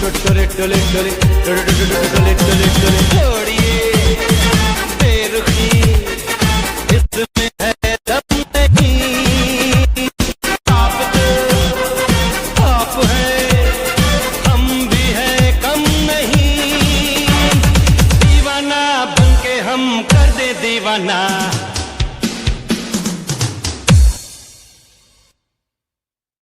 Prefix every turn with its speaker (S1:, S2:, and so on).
S1: टोले टोले टोले टोले टोले टोले छोड़िए बेरुखी, इसमें है दम नहीं। आप तो आप है, हम भी है कम नहीं। दीवाना बनके हम कर दे दीवाना।